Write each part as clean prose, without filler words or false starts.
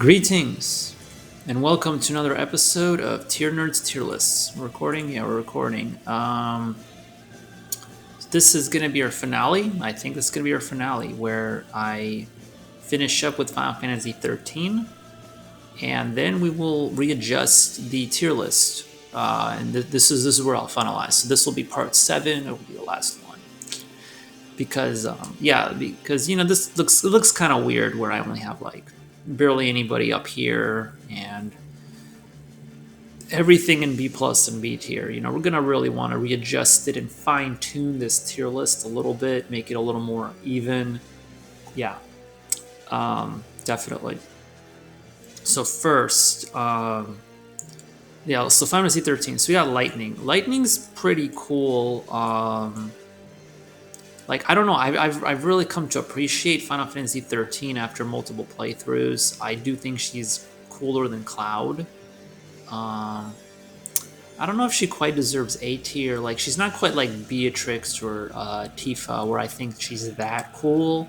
Greetings, and welcome to another episode of Tier Nerds Tier Lists. We're recording? Yeah, we're recording. This is going to be our finale. I think this is going to be our finale where I finish up with Final Fantasy 13, and then we will readjust the tier list. And this is where I'll finalize. So this will be part 7. It will be the last one. Because this looks kind of weird where I only have like barely anybody up here and everything in B plus and B tier. We're gonna really want to readjust it and fine tune this tier list a little bit, make it a little more even. Yeah, definitely. So first, so Final Fantasy 13. So we got Lightning. Lightning's pretty cool. I don't know. I've really come to appreciate Final Fantasy 13 after multiple playthroughs. I do think she's cooler than Cloud. I don't know if she quite deserves A tier. Like, she's not quite like Beatrix or Tifa, where I think she's that cool.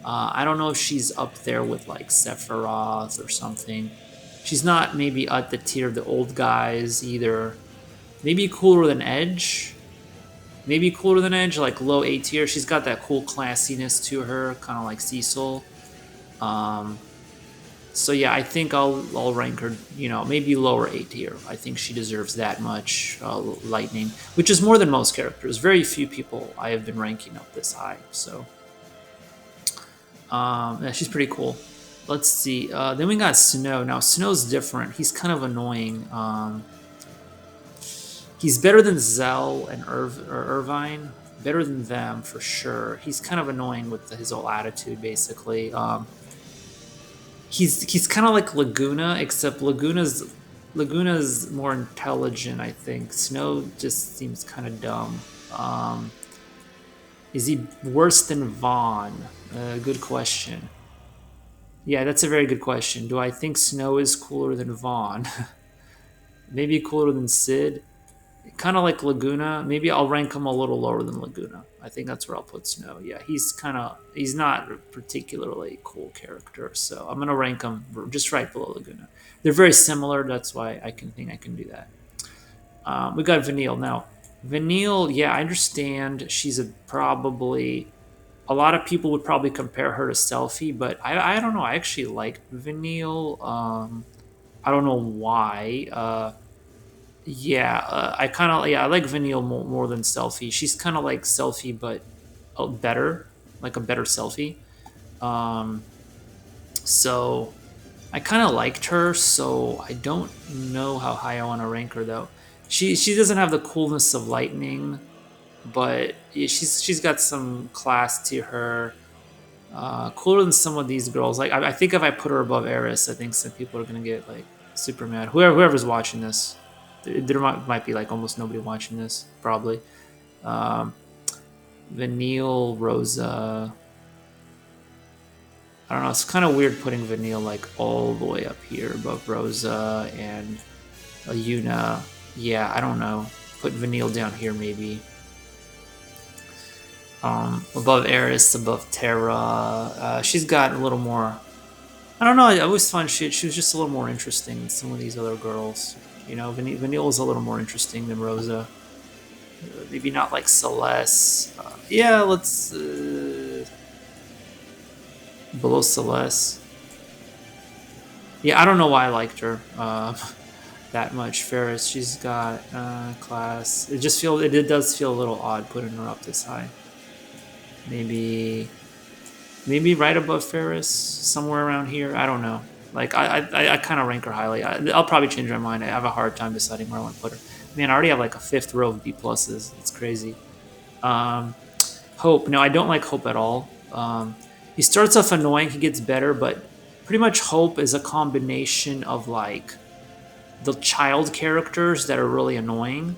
I don't know if she's up there with like Sephiroth or something. She's not maybe at the tier of the old guys either. Maybe cooler than Edge. Like low A tier. She's got that cool classiness to her, kind of like Cecil. So yeah, I think I'll rank her, maybe lower A tier. I think she deserves that much Lightning, which is more than most characters. Very few people I have been ranking up this high. So yeah, she's pretty cool. Let's see. Then we got Snow. Now Snow's different. He's kind of annoying. He's better than Zell and Irvine. Better than them for sure. He's kind of annoying with his whole attitude, basically. He's kind of like Laguna, except Laguna's more intelligent, I think. Snow just seems kind of dumb. Is he worse than Vaughn? Good question. Yeah, that's a very good question. Do I think Snow is cooler than Vaughn? Maybe cooler than Sid? Kind of like Laguna. Maybe I'll rank him a little lower than Laguna. I think that's where I'll put Snow. Yeah, he's not a particularly cool character, so I'm gonna rank him just right below Laguna. They're very similar. That's why I can do that. We got Vanille now. Vanille, yeah, I understand. She's probably a lot of people would probably compare her to Selfie, but I don't know. I actually liked Vanille. I don't know why. I like Vanille more than Selfie. She's kind of like Selfie, but better, like a better Selfie. So I kind of liked her. So I don't know how high I want to rank her though. She doesn't have the coolness of Lightning, but she's got some class to her. Cooler than some of these girls. Like I think if I put her above Eris, I think some people are gonna get like super mad. Whoever's watching this. There might be like almost nobody watching this, probably. Vanille, Rosa. I don't know. It's kind of weird putting Vanille like all the way up here above Rosa and Yuna. Yeah, I don't know. Put Vanille down here maybe. Above Eris, above Terra. She's got a little more. I don't know. I always find she was just a little more interesting than some of these other girls. Vanille is a little more interesting than Rosa. Maybe not like Celeste. Let's below Celeste. Yeah, I don't know why I liked her that much. Ferris, she's got class. It does feel a little odd putting her up this high. Maybe right above Ferris, somewhere around here. I don't know. Like I kind of rank her highly. I'll probably change my mind. I have a hard time deciding where I want to put her. Man, I already have like a fifth row of B pluses. It's crazy. Hope. No, I don't like Hope at all. He starts off annoying. He gets better, but pretty much Hope is a combination of like the child characters that are really annoying,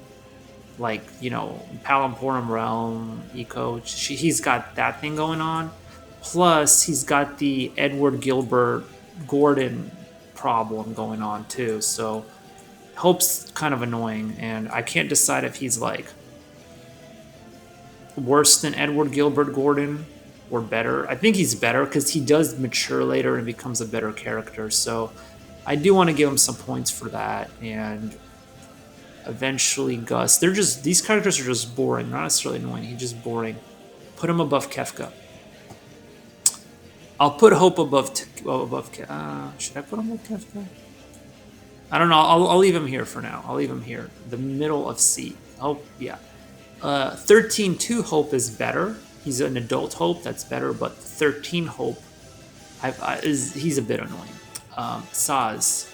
like Palamporum Realm, Eco. He's got that thing going on. Plus, he's got the Edward Gilbert Gordon problem going on too. So Hope's kind of annoying, and I can't decide if he's like worse than Edward Gilbert Gordon or better. I think he's better because he does mature later and becomes a better character. So I do want to give him some points for that. And eventually Gus. They're just these characters are just boring, not necessarily annoying. He's just boring. Put him above Kefka. I'll put Hope above. Should I put him above Kefka? I don't know. I'll leave him here for now. I'll leave him here, the middle of C. Hope, yeah. 13-2 Hope is better. He's an adult Hope, that's better. But 13 Hope, he's a bit annoying. Saz.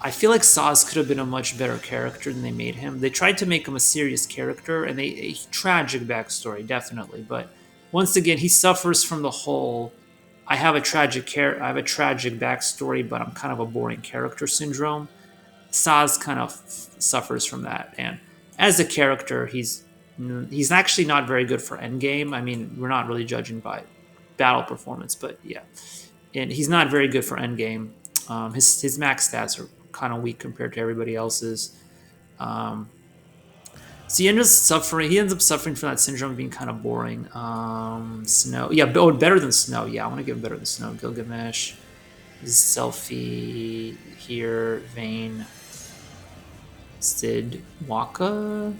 I feel like Saz could have been a much better character than they made him. They tried to make him a serious character, and a tragic backstory, definitely. But once again, he suffers from the whole I have a tragic backstory, but I'm kind of a boring character syndrome. Saz kind of suffers from that, and as a character, he's actually not very good for endgame. I mean, we're not really judging by battle performance, but yeah, and he's not very good for endgame. His max stats are kind of weak compared to everybody else's. So he ends up suffering from that syndrome, being kind of boring. Snow, yeah, better than Snow. Yeah, I want to give him better than Snow. Gilgamesh, Selfie here, Vayne, Sid, Waka.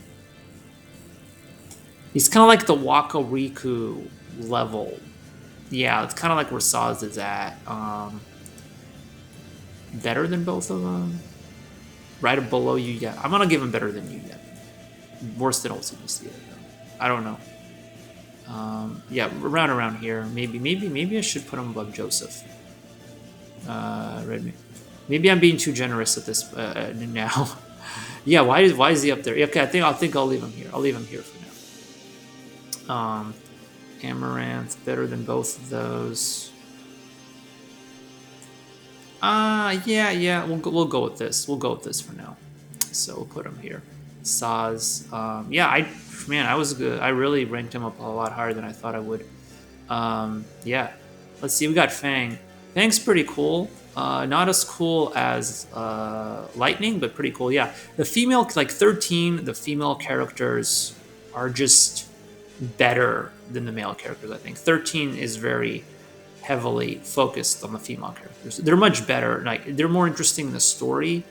He's kind of like the Waka Riku level. Yeah, it's kind of like where Saz is at. Better than both of them. Right below you yet. I'm gonna give him better than you yet. Worse than OCBC. I don't know. Yeah, around here. Maybe I should put him above Joseph. Redmi. Maybe I'm being too generous at this now. Yeah, why is he up there? Okay, I think I'll leave him here. I'll leave him here for now. Amaranth better than both of those. Yeah. We'll go with this. We'll go with this for now. So we'll put him here. Saz. Yeah, I was good. I really ranked him up a lot higher than I thought I would. Yeah. Let's see. We got Fang. Fang's pretty cool. Not as cool as Lightning, but pretty cool. Yeah. The female, like 13, the female characters are just better than the male characters, I think. 13 is very heavily focused on the female characters. They're much better. Like, they're more interesting in the story.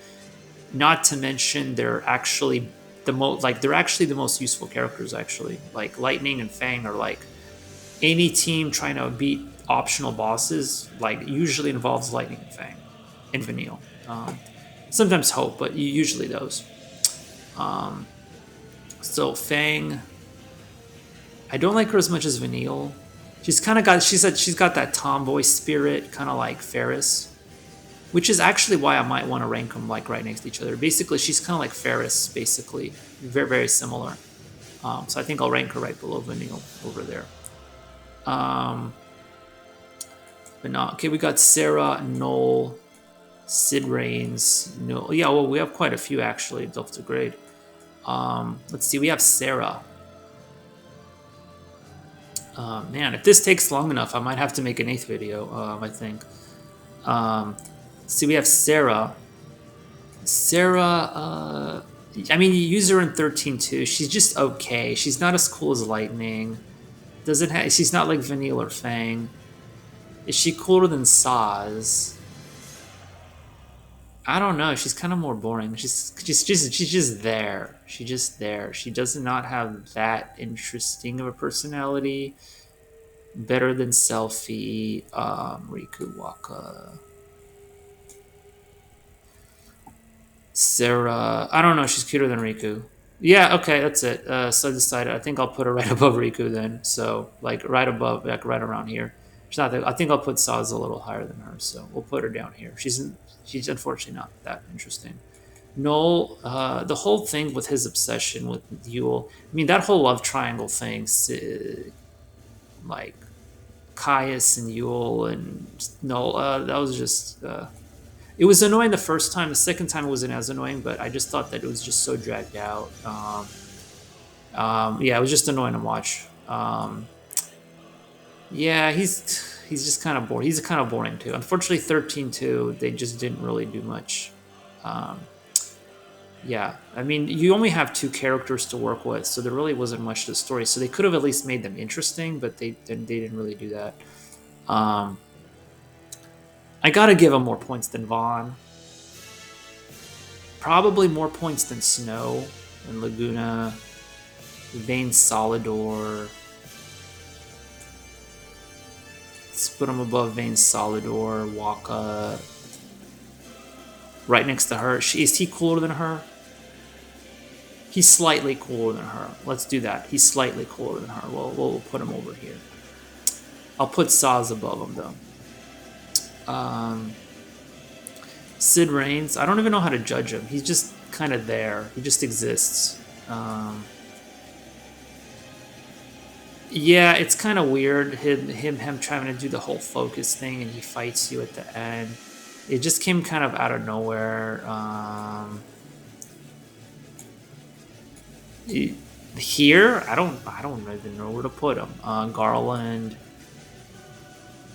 Not to mention they're actually the most useful characters, actually. Like Lightning and Fang are like any team trying to beat optional bosses, like usually involves Lightning and Fang and Vanille. Sometimes Hope, but usually those. So Fang, I don't like her as much as Vanille. She's got that tomboy spirit, kind of like Ferris, which is actually why I might want to rank them like right next to each other. Basically, she's kind of like Ferris, basically, very very similar. So I think I'll rank her right below Vanille over there. But no, okay, we got Sarah, Noel, Sid Reigns. No, yeah, well, we have quite a few actually. Delta grade. Let's see, we have Sarah. Man, if this takes long enough, I might have to make an 8th video, I think. See, we have Sarah. Sarah, I mean, you use her in 13-2. She's just okay. She's not as cool as Lightning. She's not like Vanille or Fang. Is she cooler than Saz? I don't know. She's kind of more boring. She's just there. She's just there. She does not have that interesting of a personality. Better than Selfie, Riku, Waka, Sarah. I don't know. She's cuter than Riku. Yeah. Okay. That's it. So I decided. I think I'll put her right above Riku then. So like right above, like right around here. She's not. I think I'll put Saz a little higher than her. So we'll put her down here. She's unfortunately not that interesting. Noel, the whole thing with his obsession with Yule. I mean, that whole love triangle thing, like Caius and Yule and Noel, that was just. It was annoying the first time. The second time it wasn't as annoying, but I just thought that it was just so dragged out. Yeah, it was just annoying to watch. Yeah, he's just kind of boring. He's kind of boring too. Unfortunately, 13-2, they just didn't really do much. Yeah, I mean, you only have two characters to work with, so there really wasn't much to the story. So they could have at least made them interesting, but they didn't really do that. Um, I gotta give him more points than Vaughn. Probably more points than Snow and Laguna, Vayne Solidor. Let's put him above Vayne Solidor, Waka. Right next to her. Is he cooler than her? He's slightly cooler than her. Let's do that. He's slightly cooler than her. We'll put him over here. I'll put Saz above him though. Sid Reigns. I don't even know how to judge him. He's just kind of there. He just exists. Yeah, it's kind of weird. Him trying to do the whole focus thing, and he fights you at the end. It just came kind of out of nowhere. Here, I don't even know where to put him. Garland.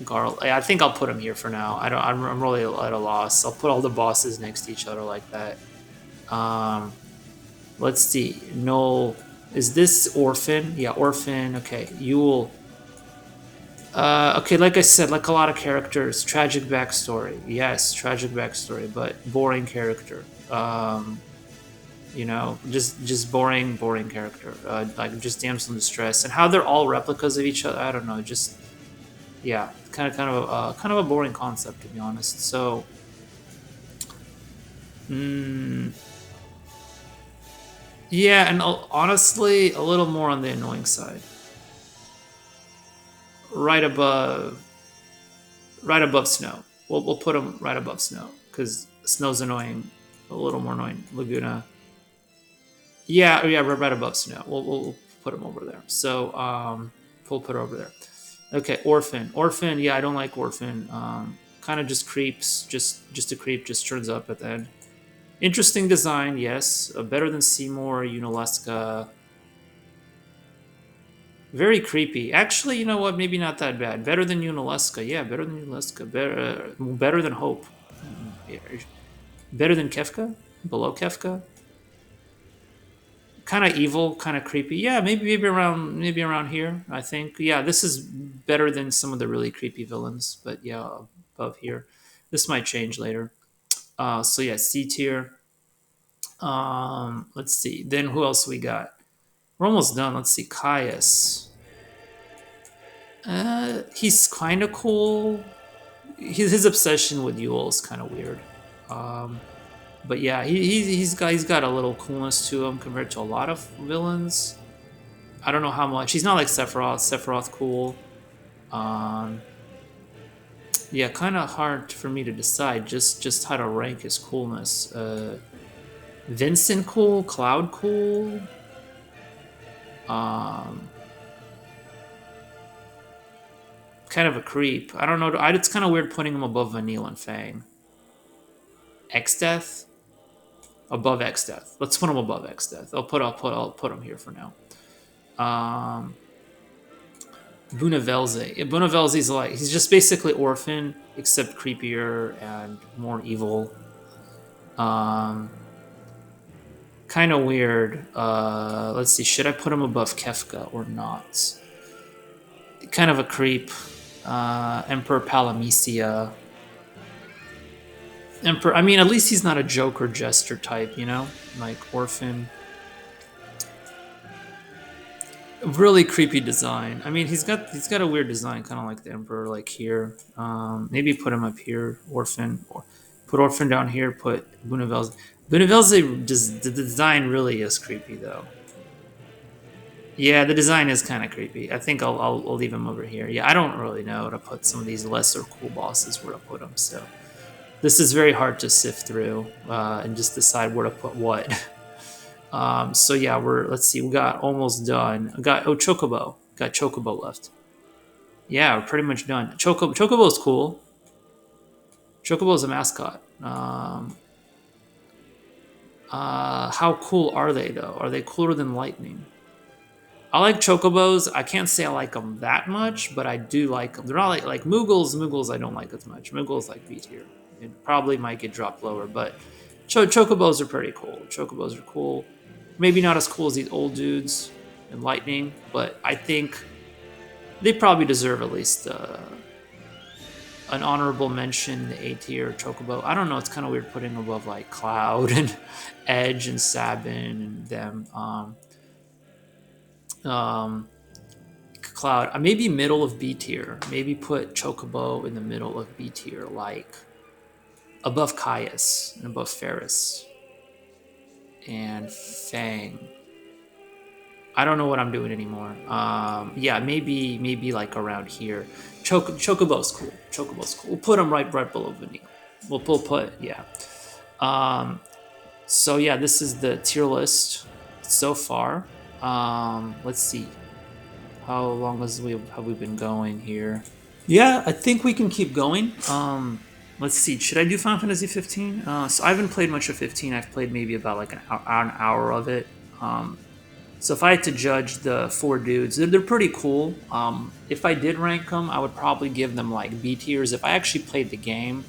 I think I'll put him here for now. I'm really at a loss. I'll put all the bosses next to each other like that. Let's see. No, is this Orphan? Yeah, Orphan. Okay, Yule. Okay, like I said, like a lot of characters, tragic backstory. Yes, tragic backstory, but boring character. Just boring character. Like just damsel in distress, and how they're all replicas of each other. I don't know. Just yeah, kind of a boring concept to be honest. So, yeah, and honestly, a little more on the annoying side. Right above, right above Snow. We'll put him right above Snow because Snow's annoying, a little more annoying. Laguna. Yeah, right above Snow. We'll put him over there. So we'll put it over there. Okay, Orphan. Yeah, I don't like Orphan. Kind of just creeps. Just a creep. Just turns up at the end. Interesting design, yes. Better than Seymour, Unalesca. Very creepy. Actually, you know what? Maybe not that bad. Better than Unalesca. Yeah, better than Unalesca. Better than Hope. Yeah. Better than Kefka. Below Kefka. Kind of evil, kind of creepy. Yeah, maybe around here. I think. Yeah, this is better than some of the really creepy villains. But yeah, above here. This might change later. So yeah, C tier. Let's see. Then who else we got? We're almost done. Let's see. Caius. He's kind of cool. His obsession with Yule is kind of weird. Um, but yeah, he's got a little coolness to him compared to a lot of villains. I don't know how much. He's not like Sephiroth. Sephiroth cool. Um, yeah, kind of hard for me to decide just how to rank his coolness. Vincent cool, Cloud cool. Um, kind of a creep. I don't know. It's kind of weird putting him above Vanille and Fang. X Death above X Death. Let's put him above X Death. I'll put him here for now. Bunavelze. Bunavelze's like he's just basically Orphan except creepier and more evil. Kind of weird. Let's see. Should I put him above Kefka or not? Kind of a creep. Emperor Palamisia. Emperor. I mean, at least he's not a Joker jester type, you know, like Orphan. Really creepy design. I mean, he's got a weird design, kind of like the Emperor, like here. Maybe put him up here, Orphan, or put Orphan down here. Put Bunavelze. Bunavelze, just the design really is creepy though. Yeah, the design is kind of creepy. I think I'll leave him over here. Yeah, I don't really know to put some of these lesser cool bosses where to put them. So this is very hard to sift through and just decide where to put what. So yeah, let's see. We got almost done. Chocobo. Got Chocobo left. Yeah, we're pretty much done. Chocobo's cool. Chocobo's a mascot. How cool are they though? Are they cooler than Lightning? I like Chocobos. I can't say I like them that much, but I do like them. They're not like Moogles. Moogles I don't like as much. Moogles like B tier. It probably might get dropped lower, but Chocobos are pretty cool. Chocobos are cool. Maybe not as cool as these old dudes in Lightning, but I think they probably deserve at least an honorable mention in the A tier. Chocobo. I don't know. It's kind of weird putting above like Cloud and Edge and Sabin and them. Um, Cloud. Maybe middle of B tier. Maybe put Chocobo in the middle of B tier, like above Caius and above Ferris and Fang. I don't know what I'm doing anymore. Yeah, maybe like around here. Chocobo's cool. Chocobo's cool. We'll put him right below Vanille. We'll put yeah. Um, so yeah, this is the tier list so far. Let's see. How long have we been going here? Yeah, I think we can keep going. Let's see. Should I do Final Fantasy 15? So I haven't played much of 15. I've played maybe about like an hour of it. So if I had to judge the four dudes, they're pretty cool. If I did rank them, I would probably give them like B tiers. If I actually played the game,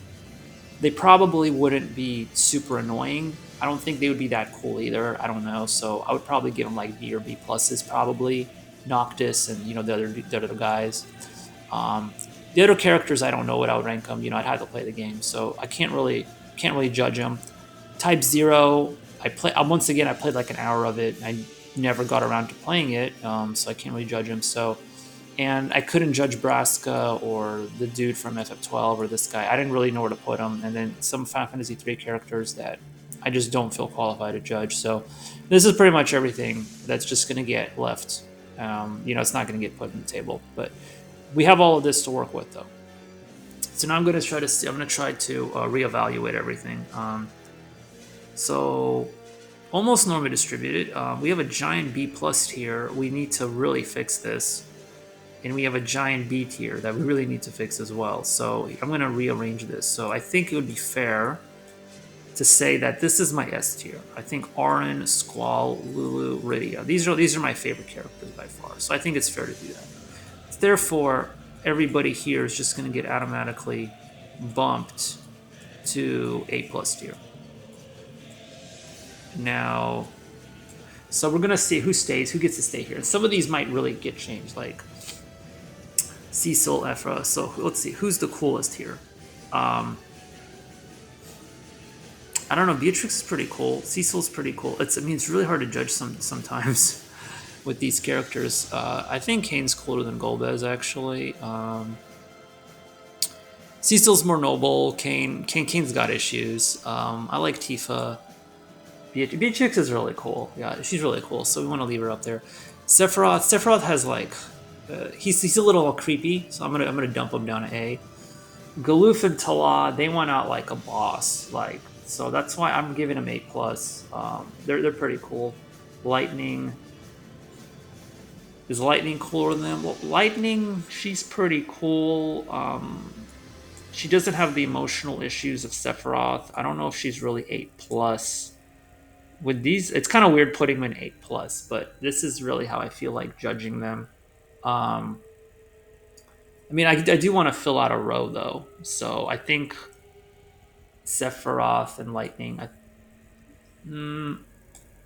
they probably wouldn't be super annoying. I don't think they would be that cool either. I don't know. So I would probably give them like B or B pluses probably. Noctis and the other guys. Um, the other characters I don't know what I would rank them. I'd have to play the game, so I can't really judge them. Type 0, once again I played like an hour of it. I never got around to playing it, so I can't really judge him. So, and I couldn't judge Braska or the dude from FF12 or this guy. I didn't really know where to put him. And then some Final Fantasy 3 characters that I just don't feel qualified to judge. So this is pretty much everything that's just going to get left. It's not going to get put on the table, but we have all of this to work with, though. So now I'm going to try to reevaluate everything. So almost normally distributed. We have a giant B plus tier. We need to really fix this, and we have a giant B tier that we really need to fix as well. So I'm going to rearrange this. So I think it would be fair to say that this is my S tier. I think Auron, Squall, Lulu, Rydia. These are my favorite characters by far. So I think it's fair to do that. Therefore, everybody here is just going to get automatically bumped to A plus tier. Now, so we're going to see who stays, who gets to stay here. And some of these might really get changed, like Cecil, Ephra. So let's see, who's the coolest here? I don't know. Beatrix is pretty cool. Cecil's pretty cool. It's really hard to judge sometimes with these characters. I think Kane's cooler than Golbez, actually. Cecil's more noble. Kane's got issues. I like Tifa. Beatrix is really cool. Yeah, she's really cool. So we want to leave her up there. Sephiroth has like he's a little creepy. So I'm gonna dump him down to A. Galoof and Tala, they went out like a boss. So that's why I'm giving them A plus. They're pretty cool. Lightning. Is Lightning cooler than them? Well, Lightning, she's pretty cool. She doesn't have the emotional issues of Sephiroth. I don't know if she's really 8 plus. With these, it's kind of weird putting them in 8 plus, but this is really how I feel like judging them. I do want to fill out a row though, so I think Sephiroth and Lightning.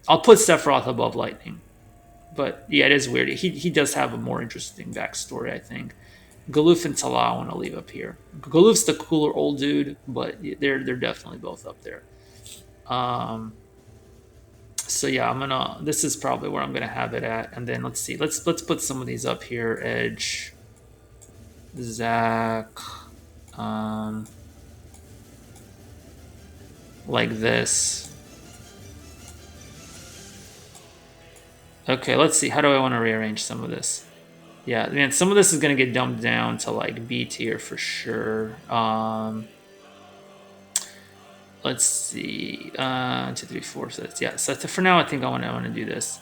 I'll put Sephiroth above Lightning. But yeah, it is weird. He does have a more interesting backstory, I think. Galoof and Tala I want to leave up here. Galoof's the cooler old dude, but they're definitely both up there. So yeah, this is probably where I'm gonna have it at. And then let's see. Let's put some of these up here. Edge, Zack, like this. Okay, let's see. How do I want to rearrange some of this? Yeah, man, some of this is going to get dumped down to like B tier for sure. Let's see. 2, 3, 4. So yeah. So for now, I think I want to do this.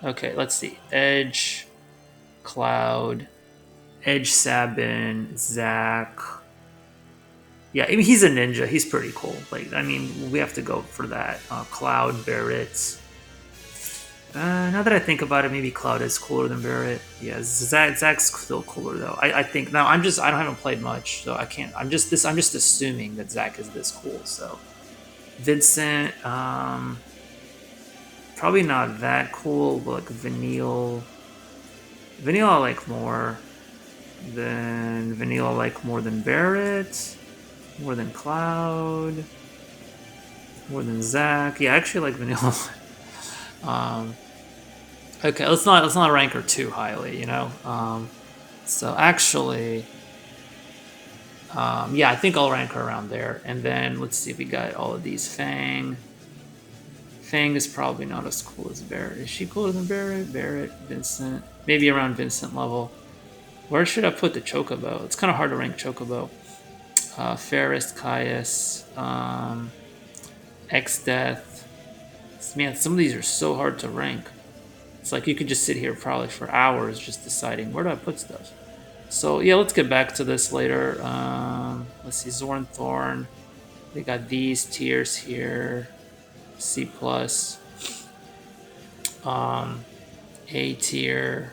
Okay, let's see. Edge, Cloud, Edge, Sabin, Zack. Yeah, he's a ninja. He's pretty cool. We have to go for that. Cloud, Barrett. Now that I think about it, maybe Cloud is cooler than Barrett. Yeah, Zack's still cooler though. I think now I haven't played much, so I can't. I'm just assuming that Zack is this cool. So Vincent, probably not that cool, but like Vanille. Vanille I like more than Vanille I like more than Barrett, more than Cloud, more than Zach. Yeah, I actually like Vanille. um, okay, let's not rank her too highly, you know. So actually, yeah, I think I'll rank her around there. And then let's see if we got all of these. Fang. Fang is probably not as cool as Barrett. Is she cooler than Barrett? Barrett, Vincent, maybe around Vincent level. Where should I put the Chocobo? It's kind of hard to rank Chocobo. Ferris, Caius, X Death. Man, some of these are so hard to rank. It's like you could just sit here probably for hours just deciding where do I put stuff. So yeah, let's get back to this later. Let's see, Zorn Thorn. They got these tiers here. C plus. A tier.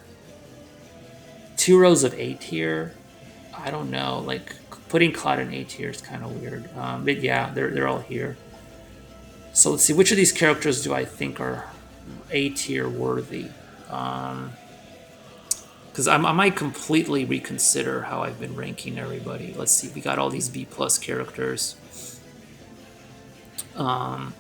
2 rows of A tier. I don't know. Like putting Cloud in A tier is kind of weird. But yeah, they're all here. So let's see, which of these characters do I think are A tier worthy? Because I might completely reconsider how I've been ranking everybody. Let's see, we got all these B plus characters. Yeah,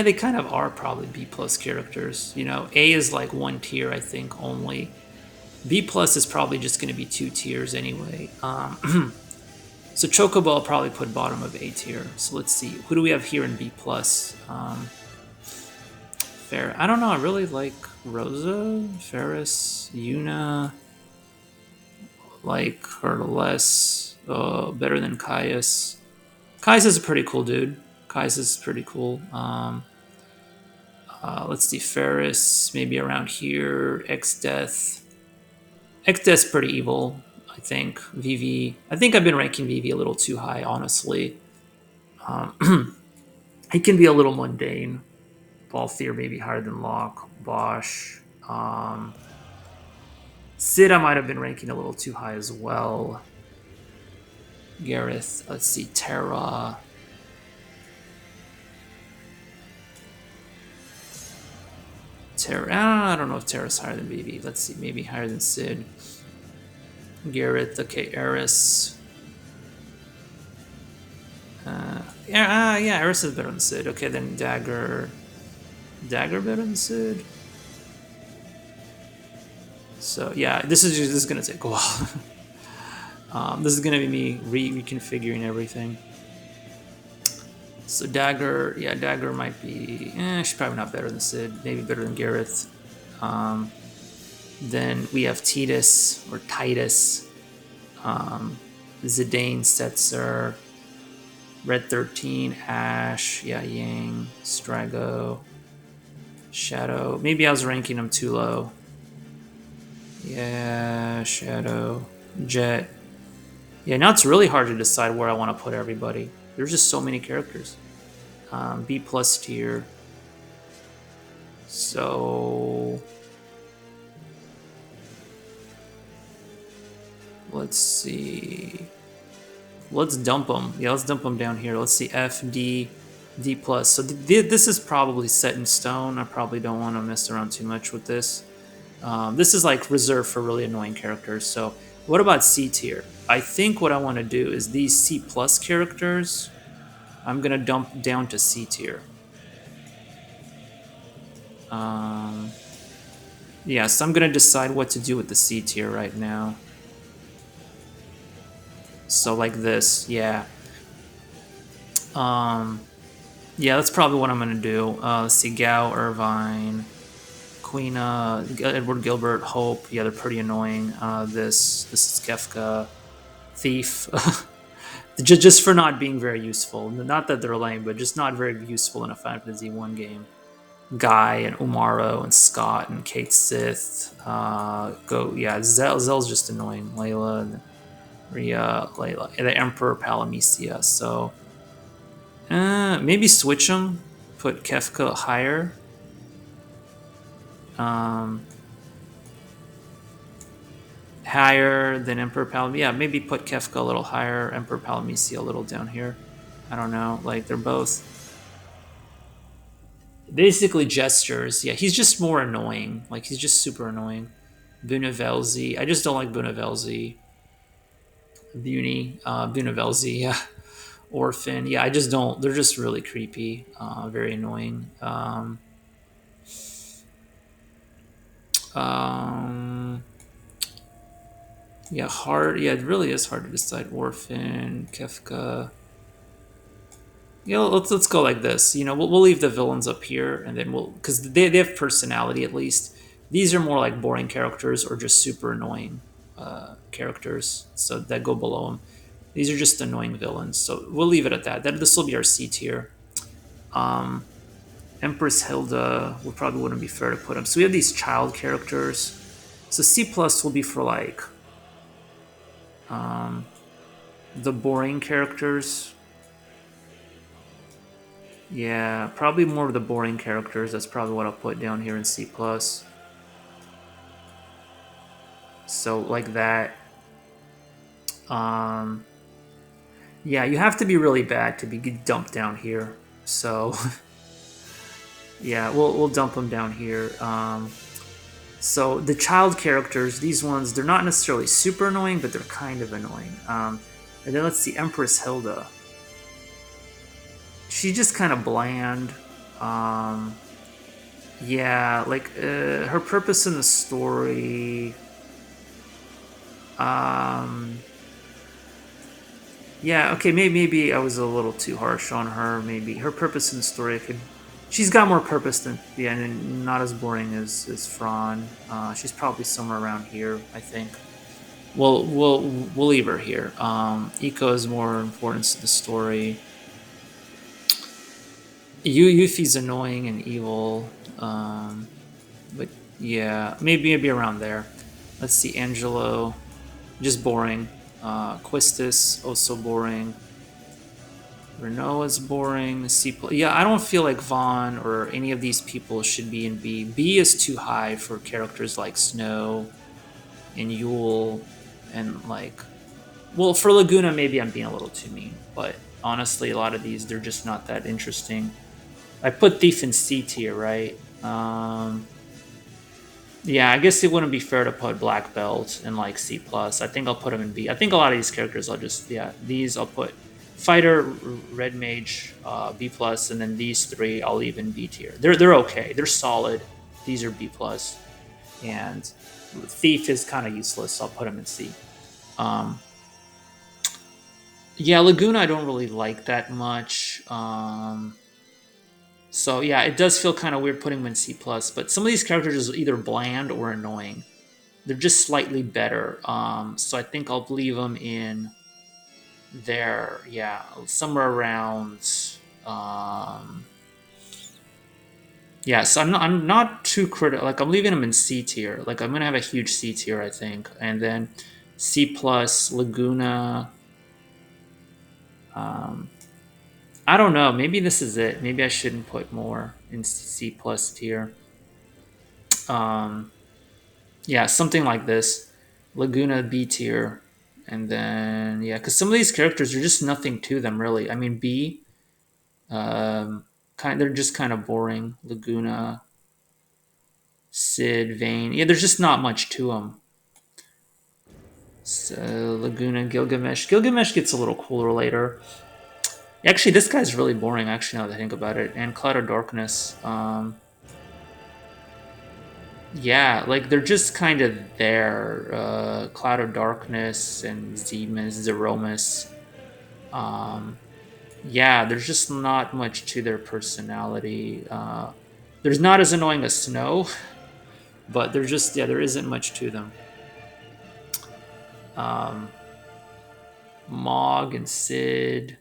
they kind of are probably B plus characters. You know, A is like 1 tier, I think, only. B plus is probably just going to be 2 tiers anyway. So Chocobo I'll probably put bottom of A tier. So let's see, who do we have here in B plus? Fair. I don't know. I really like Rosa, Ferris, Yuna. Like her less. Better than Caius. Caius is a pretty cool dude. Caius is pretty cool. Let's see, Ferris maybe around here. X Death. X Death's pretty evil, I think. Vivi. I think I've been ranking Vivi a little too high, honestly. He can be a little mundane. Balthier maybe higher than Locke. Bosch. Sid I might have been ranking a little too high as well. Gareth. Let's see, Terra. I don't know if Terra's higher than Vivi. Let's see, maybe higher than Sid. Gareth, okay, Eris. Yeah, Eris is better than Sid. Okay, then Dagger. Dagger better than Sid? So yeah, this is gonna take a while. This is gonna be me reconfiguring everything. So Dagger, yeah, Dagger might be. She's probably not better than Sid. Maybe better than Gareth. Then we have Titus or Titus, Zidane, Setzer, Red 13, Ash, yeah, Yang, Strago, Shadow. Maybe I was ranking them too low. Yeah, Shadow, Jet. Yeah, now it's really hard to decide where I want to put everybody. There's just so many characters. B plus tier. So let's see. Let's dump them. Yeah, let's dump them down here. Let's see, F, D, D plus. So this is probably set in stone. I probably don't want to mess around too much with this. This is like reserved for really annoying characters. So what about C tier? I think what I want to do is these C plus characters, I'm going to dump down to C tier. Yeah, so I'm going to decide what to do with the C tier right now. So like this, yeah. Yeah, that's probably what I'm going to do. Let's see, Gao, Irvine, Queen, Edward Gilbert, Hope. Yeah, they're pretty annoying. This is Kefka, Thief. just for not being very useful. Not that they're lame, but just not very useful in a Final Fantasy 1 game. Guy and Umaro and Scott and Kate Sith. Zell's just annoying. Layla and Layla. And the Emperor Palamisia. So maybe switch them. Put Kefka higher. Higher than Emperor Palamisia. Yeah, maybe put Kefka a little higher. Emperor Palamisia a little down here. I don't know. Like they're both basically gestures. Yeah, he's just more annoying. Like he's just super annoying. Bunavelzi. I just don't like Bunavelzi. Bunavelzi. Yeah. Orphan. Yeah, I just don't. They're just really creepy. Very annoying. Um, yeah, hard. Yeah, it really is hard to decide. Orphan, Kefka. Yeah, let's go like this. We'll leave the villains up here, and then because they have personality at least. These are more like boring characters or just super annoying characters, so that go below them. These are just annoying villains, so we'll leave it at that. This will be our C tier. Um, Empress Hilda would probably wouldn't be fair to put them. So we have these child characters. So C plus will be for like um, the boring characters. Yeah, probably more of the boring characters. That's probably what I'll put down here in C plus. So like that. Um, yeah, you have to be really bad to be dumped down here. So yeah, we'll dump them down here. So the child characters, these ones, they're not necessarily super annoying, but they're kind of annoying. And then let's see, Empress Hilda. She's just kind of bland. Um, yeah, like her purpose in the story. Um, yeah, okay, maybe I was a little too harsh on her. Maybe her purpose in the story could. She's got more purpose than and not as boring as Fran. She's probably somewhere around here, I think. We'll leave her here. Eco is more important to the story. Yuffie's annoying and evil, but yeah, maybe around there. Let's see, Angelo, just boring. Quistis also boring. Renault is boring. Yeah, I don't feel like Vaughn or any of these people should be in B. B is too high for characters like Snow and Yule and like. Well, for Laguna, maybe I'm being a little too mean, but honestly, a lot of these they're just not that interesting. I put Thief in C tier, right? Yeah, I guess it wouldn't be fair to put Black Belt in like C plus. I think I'll put them in B. I think a lot of these characters I'll just these I'll put Fighter, Red Mage, B plus, and then these three I'll leave in B tier. They're okay. They're solid. These are B plus, and Thief is kind of useless. So I'll put him in C. Um, yeah, Laguna I don't really like that much. So yeah, it does feel kind of weird putting them in C plus, but some of these characters are either bland or annoying. They're just slightly better. So I think I'll leave them in there. Yeah, somewhere around. Um, yeah, so I'm not too critical. Like I'm leaving them in C tier. Like I'm gonna have a huge C tier, I think, and then C plus Laguna. Um, I don't know. Maybe this is it. Maybe I shouldn't put more in C plus tier. Um, yeah, something like this. Laguna B tier, and then yeah, because some of these characters are just nothing to them really. I mean B, they're just kind of boring. Laguna, Sid, Vayne, yeah, there's just not much to them. So Laguna, Gilgamesh. Gilgamesh gets a little cooler later. Actually, this guy's really boring. Actually, now that I think about it, and Cloud of Darkness. Yeah, like they're just kind of there. Cloud of Darkness and Zemus, Zeromus. Um, yeah, there's just not much to their personality. There's not as annoying as Snow, but there's just there isn't much to them. Um, Mog and Sid.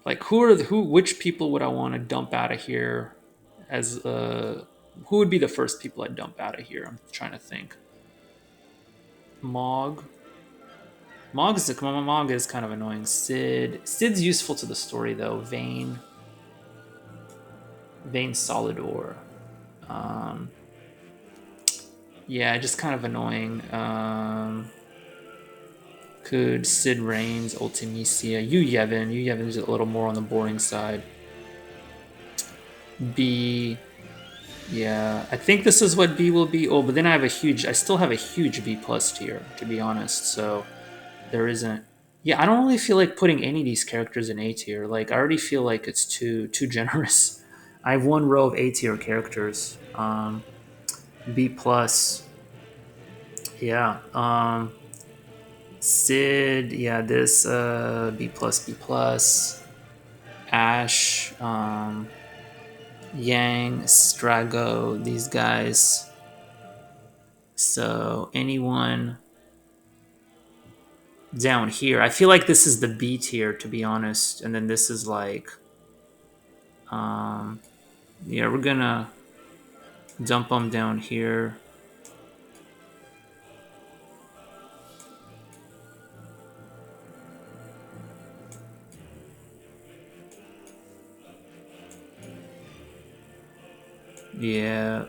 Like which people would I want to dump out of here as who would be the first people I'd dump out of here? I'm trying to think. Mog. Mog is kind of annoying. Sid's useful to the story though. Vayne Solidor. Um, yeah, just kind of annoying. Because Could Sid Reigns, Ultimisia, Yu Yevon. Yu Yevon is a little more on the boring side. B. Yeah, I think this is what B will be. Oh, but then I still have a huge B plus tier, to be honest. So there isn't. Yeah, I don't really feel like putting any of these characters in A tier. Like I already feel like it's too generous. I have one row of A tier characters. B plus. Yeah. Sid. Yeah, this B plus B plus. Ash. Yang, Strago. These guys. So anyone down here. I feel like this is the B tier, to be honest, and then this is like, um, yeah, we're gonna dump them down here. Yeah.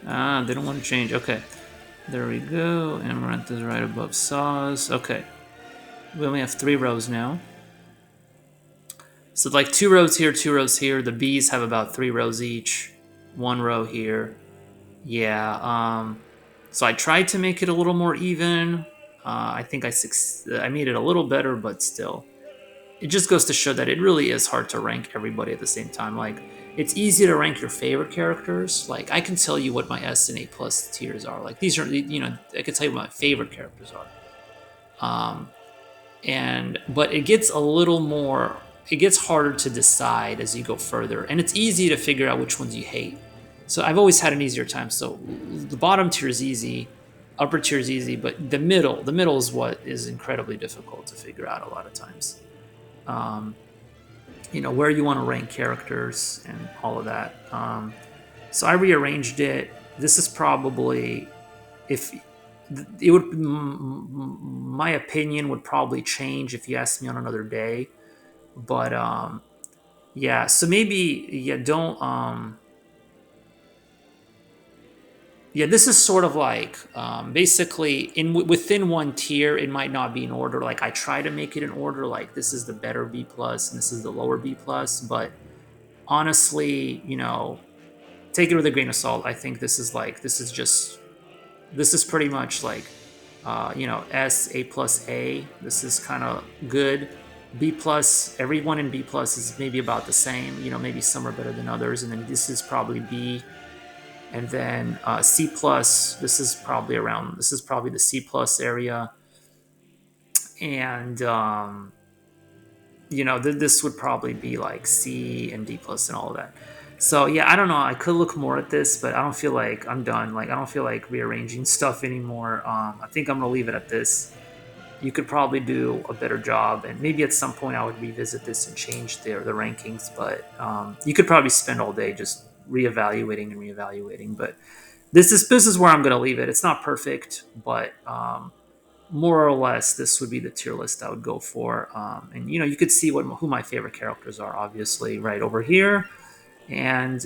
Ah, they don't want to change. Okay. There we go. Amaranth is right above Saws. Okay. We only have 3 rows now. So like 2 rows here, 2 rows here. The Bs have about 3 rows each. 1 row here. Yeah. So I tried to make it a little more even. I think I made it a little better, but still. It just goes to show that it really is hard to rank everybody at the same time. Like, it's easy to rank your favorite characters. Like, I can tell you what my S and A plus tiers are. Like, these are, I can tell you what my favorite characters are. But it gets a little more, it gets harder to decide as you go further. And it's easy to figure out which ones you hate. So I've always had an easier time. So the bottom tier is easy, upper tier is easy, but the middle is what is incredibly difficult to figure out a lot of times. Where you want to rank characters and all of that. So I rearranged it. This is probably, if it would, my opinion would probably change if you asked me on another day. But yeah, so maybe don't. Yeah, this is sort of like basically within one tier, it might not be in order. Like I try to make it in order. Like this is the better B plus and this is the lower B plus, but honestly, take it with a grain of salt. I think this is pretty much like, S, A plus A. This is kind of good. B plus, everyone in B plus is maybe about the same. Maybe some are better than others, and then this is probably B. And then C plus, this is probably the C plus area. And this would probably be like C and D plus and all of that. So yeah, I don't know. I could look more at this, but I don't feel like I'm done. Like I don't feel like rearranging stuff anymore. I think I'm gonna leave it at this. You could probably do a better job, and maybe at some point I would revisit this and change the rankings. But you could probably spend all day just reevaluating and reevaluating. But this is where I'm gonna leave it. It's not perfect, but more or less, this would be the tier list I would go for. And you could see who my favorite characters are, obviously, right over here. And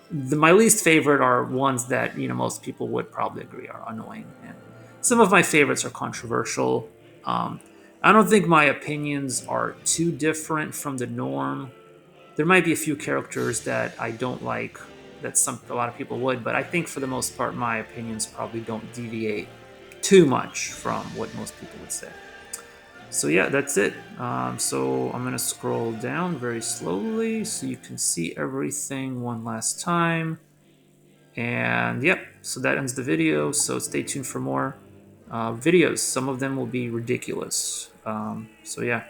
my least favorite are ones that most people would probably agree are annoying. And some of my favorites are controversial. I don't think my opinions are too different from the norm. There might be a few characters that I don't like that a lot of people would, but I think for the most part, my opinions probably don't deviate too much from what most people would say. So yeah, that's it. So I'm gonna scroll down very slowly so you can see everything one last time. And yep, so that ends the video. So stay tuned for more videos. Some of them will be ridiculous. So yeah.